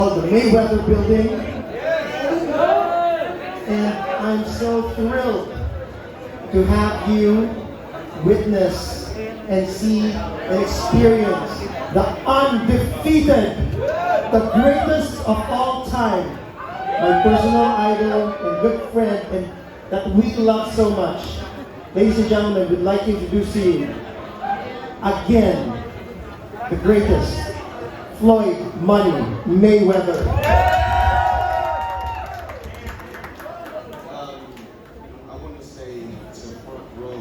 The Mayweather building, and I'm so thrilled to have you witness and see and experience the undefeated, the greatest of all time, my personal idol and good friend, and that we love so much. Ladies and gentlemen, we'd like to introduce to you again the greatest, Floyd Money Mayweather. I want to say to the front row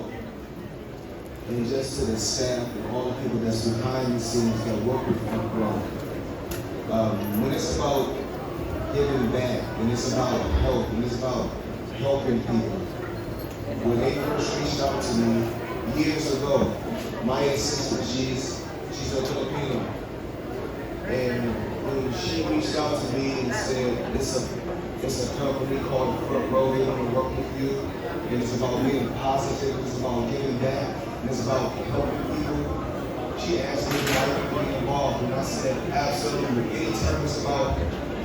and just to the staff and all the people that's behind the scenes that work with the front row. When it's about giving back, and it's about help, and it's about helping people. When they first reached out to me years ago, my assistant, she's a Filipino. And when she reached out to me and said, it's a company called Front Row, they want to work with you. And it's about being positive, it's about giving back, and it's about helping people. She asked me if I could be involved, and I said, absolutely. Anytime it's about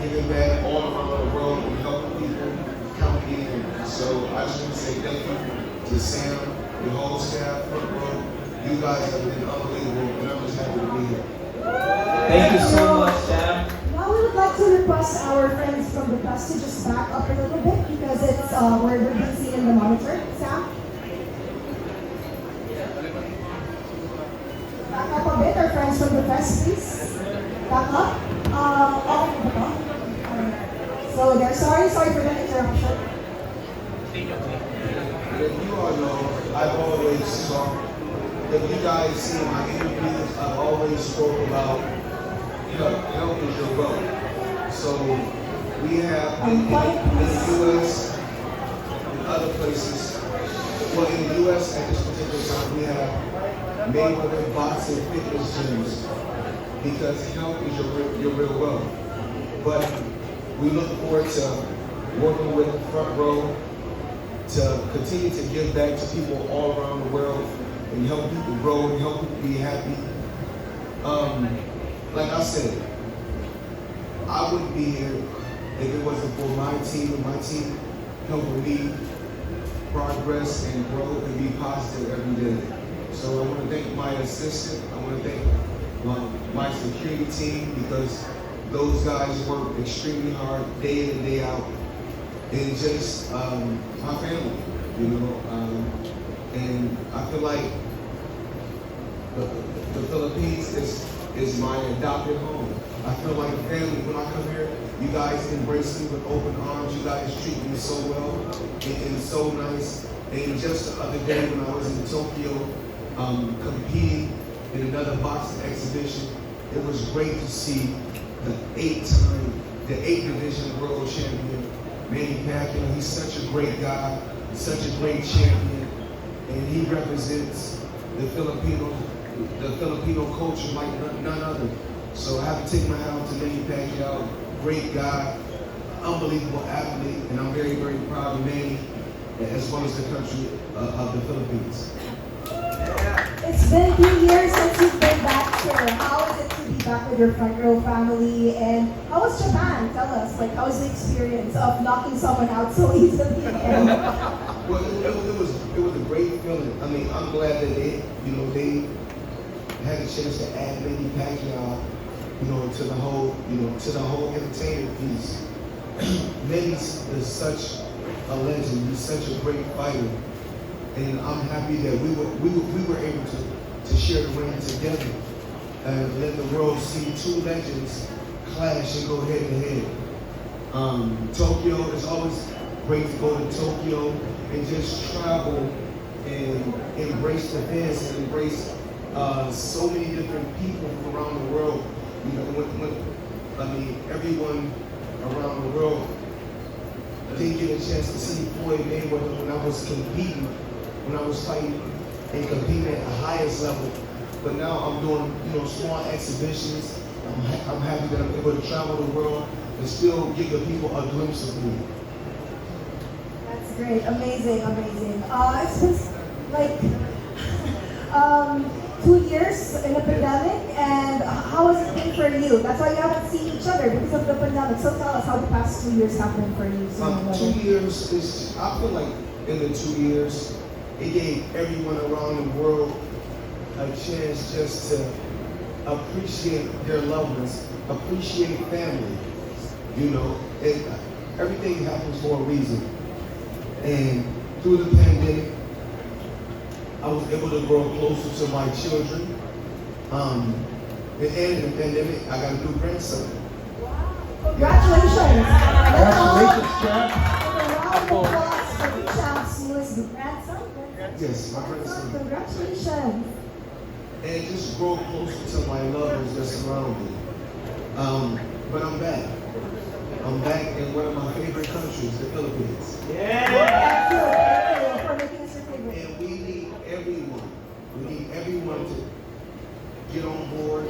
giving back all around the world and helping people, count me in. So I just want to say thank you to Sam, the whole staff, Front Row. You guys have been unbelievable, and I'm just happy to be here. Thank you so much, Sam. Now we would like to request our friends from the press to just back up a little bit because it's we're being seen in the monitor. Sam? Back up a bit, our friends from the press, please. Back up. So they're sorry for the interruption. You all know, I've always talked, if you guys see my interviews, I've always spoke about help is your wealth. So we have in the U.S. and other places, well in the U.S. at this particular time, we have Mayweather boxing fitness gyms because health is your real wealth. But we look forward to working with Front Row to continue to give back to people all around the world and help people grow and help people be happy. Like I said, I wouldn't be here if it wasn't for my team and my team helping me progress and grow and be positive every day. So I want to thank my assistant. I want to thank my security team because those guys work extremely hard day in and day out. And just my family, you know. And I feel like the Philippines is my adopted home. I feel like family. When I come here, you guys embrace me with open arms. You guys treat me so well and so nice. And just the other day when I was in Tokyo competing in another boxing exhibition, it was great to see the 8 division world champion, Manny Pacquiao. He's such a great guy, such a great champion, and he represents the Filipino culture like none other. So I have to take my hat off to Manny Pacquiao, great guy, unbelievable athlete, and I'm very, very proud of Manny, as well as the country of the Philippines. It's been 3 years since you've been back here. How is it to be back with your Front Row family? And how was Japan? Tell us, like, how was the experience of knocking someone out so easily? Well, it was a great feeling. I mean, I'm glad that they had a chance to add Manny Pacquiao, to the whole entertainment piece. Manny's is such a legend. He's such a great fighter, and I'm happy that we were able to share the ring together and let the world see 2 legends clash and go head to head. Tokyo is always great to go to Tokyo and just travel and embrace the fans and embrace so many different people from around the world. Everyone around the world didn't get a chance to see Floyd Mayweather when I was competing, when I was fighting and competing at the highest level. But now I'm doing, small exhibitions. I'm happy that I'm able to travel the world and still give the people a glimpse of me. That's great, amazing. It's just like 2 years in a pandemic, and how has it been for you? That's why you haven't seen each other because of the pandemic. So tell us how the past 2 years have been for you. 2 years is, I feel like in the 2 years, it gave everyone around the world a chance just to appreciate their loved ones, appreciate family. You know, everything happens for a reason. And through the pandemic, I was able to grow closer to my children. And in the pandemic, I got a new grandson. Congratulations! Congratulations, champ. A round of applause for the champ's newest grandson. Yes, my grandson. Congratulations! And just grow closer to my loved ones that surround me. But I'm back. I'm back in one of my favorite countries, the Philippines. Thank you for making us your favorite. And we need everyone. We need everyone to get on board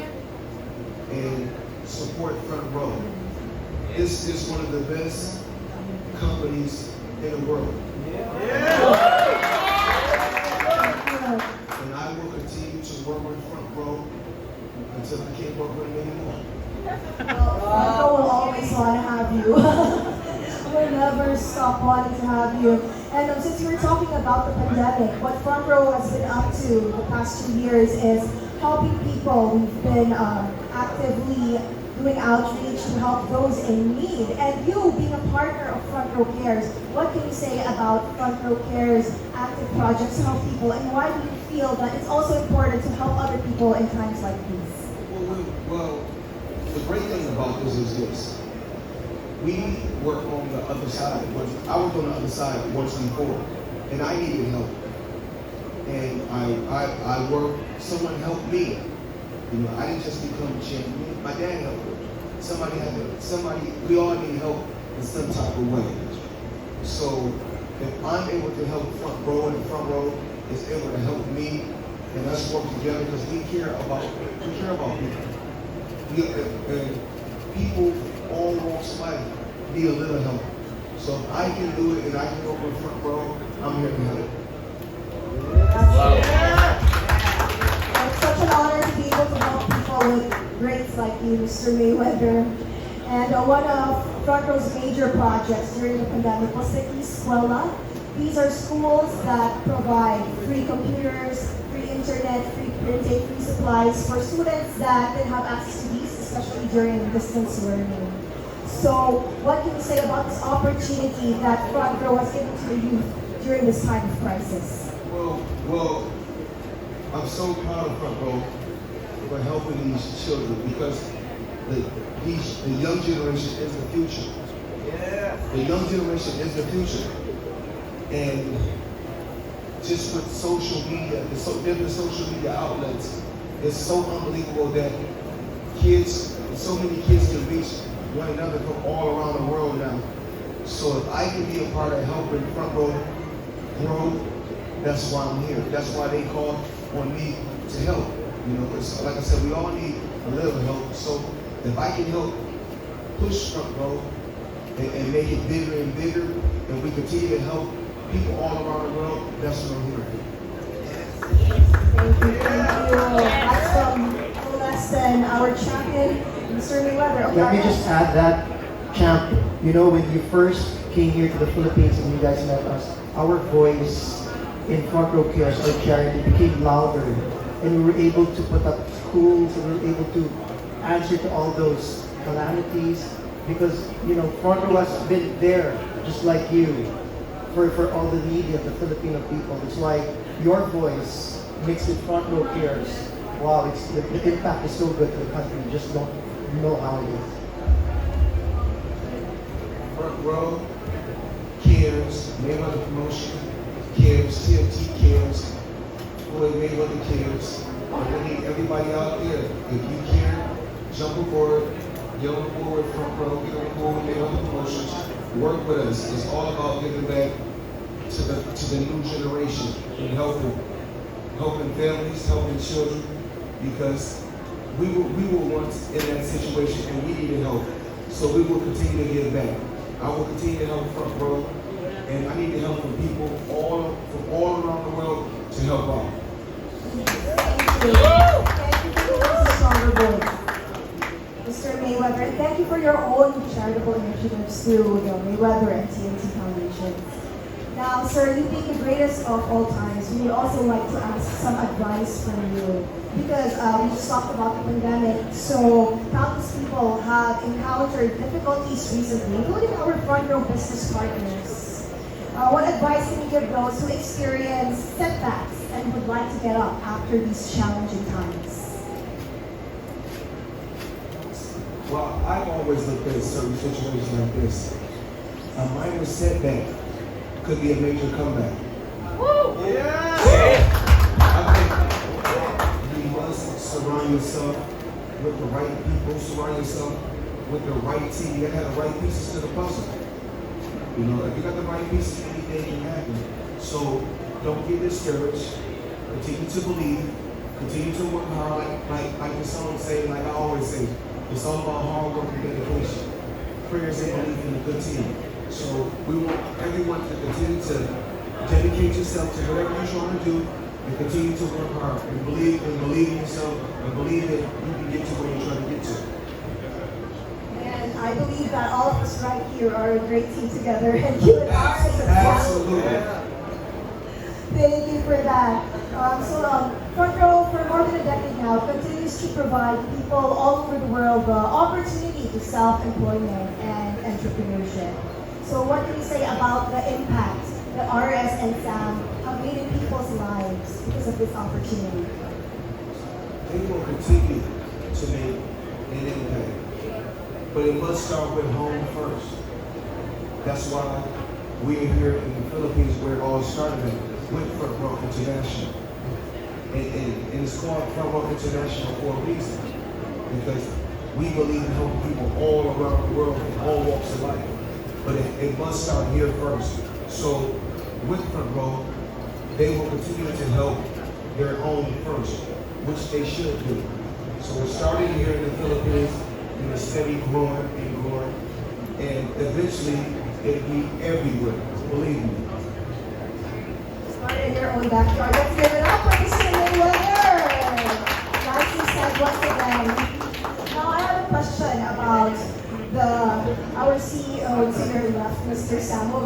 and support Front Row. This is one of the best companies in the world. And I will continue to work with Front Row until I can't work with them anymore. Front Row will always want to have you. We'll never stop wanting to have you. And since we were talking about the pandemic, what Front Row has been up to the past 2 years is helping people. We've been actively doing outreach to help those in need. And you, being a partner of Front Row Cares, what can you say about Front Row Cares' active projects to help people, and why do you feel that it's also important to help other people in times like these? Well, the great thing about this is this. We work on the other side. I worked on the other side once before, and I needed help. And I worked, someone helped me. You know, I didn't just become a champion. My dad helped me. We all need help in some type of way. So if I'm able to help Front Row, and the Front Row is able to help me, and let's work together because we care about people. And people all walks of life need a little help. So if I can do it and I can work with Front Row, I'm here to help. It's such an honor to be able to help people with greats like you, Mr. Mayweather. And one of Front Row's major projects during the pandemic was the Escuela. These are schools that provide free computers, free internet, free printing, free supplies for students that didn't have access to these, especially during distance learning. So what can you say about this opportunity that Front Row has given to the youth during this time of crisis? Well, I'm so proud of Front Row for helping these children because the young generation is the future. The young generation is the future. And just with social media, different social media outlets, it's so unbelievable that so many kids can reach one another from all around the world now. So if I can be a part of helping Front Row grow, that's why I'm here. That's why they call on me to help. You know, because like I said, we all need a little help. So if I can help push Front Row and make it bigger and bigger, and we continue to help people all around the world, that's what I'm here for. Thank you. That's from no less than our champion, Mr. Mayweather. Let me just add that, champ, you know, when you first came here to the Philippines and you guys met us, our voice in Front Row Cares, our charity, became louder. And we were able to put up schools, and we were able to answer to all those calamities because, you know, Front Row has been there, just like you, for all the needy of the Filipino people. That's why your voice makes it Front Row Cares. Wow, the impact is so good to the country. You just don't know how it is. Front Row Cares, Mayweather Promotion Cares, TFT Cares, Floyd Mayweather Cares. And we need everybody out there. If you care, jump aboard, get on board with Front Row, get on board with Mayweather Promotions, work with us. It's all about giving back to the new generation and helping families, helping children, because we were once in that situation and we needed help. So we will continue to give back. I will continue to help Front Row, and I need the help from people all around the world to help out. Thank you. Thank you for being a stronger boy. Mr. Mayweather, thank you for your own charitable initiatives through the Mayweather and TNT Foundation. Now, sir, you being the greatest of all times, we would also like to ask some advice from you. Because we just talked about the pandemic, so countless people have encountered difficulties recently, including our front row business partners. What advice can you give those who experience setbacks and would like to get up after these challenging times? Well, I've always looked at certain situations like this. A minor setback could be a major comeback. Woo! Yeah! I think you must surround yourself with the right people, surround yourself with the right team. You gotta have the right pieces to the puzzle. You know, if you got the right pieces, anything can happen. So don't get discouraged. Continue to believe. Continue to work hard. Like the song say, like I always say, it's all about hard work and dedication. Prayers and belief in a good team. So we want everyone to continue to dedicate yourself to whatever you're trying to do and continue to work hard and believe in yourself and believe that you can get to where you're trying to get to. And I believe that all of us right here are a great team together, and you and I as a Absolutely. Thank you for that. Front Row, for more than a decade now, continues to provide people all over the world the opportunity to self-employment and entrepreneurship. So what can you say about the impact that RS and Sam have made in people's lives because of this opportunity? They will continue to make an impact. But it must start with home first. That's why we're here in the Philippines where it all started with Front Row International. And it's called Front Row International for a reason. Because we believe in helping people all around the world in all walks of life. But it must start here first. So with Front Row, they will continue to help their own first, which they should do. So we're starting here in the Philippines, and it's steady growing and growing. And eventually, it'll be everywhere, believe me. Start in your own backyard. Let's give it up for Mr. Mayweather. Nicely said once again. Now I have a question about our CEO to your left, Mr. Samuel.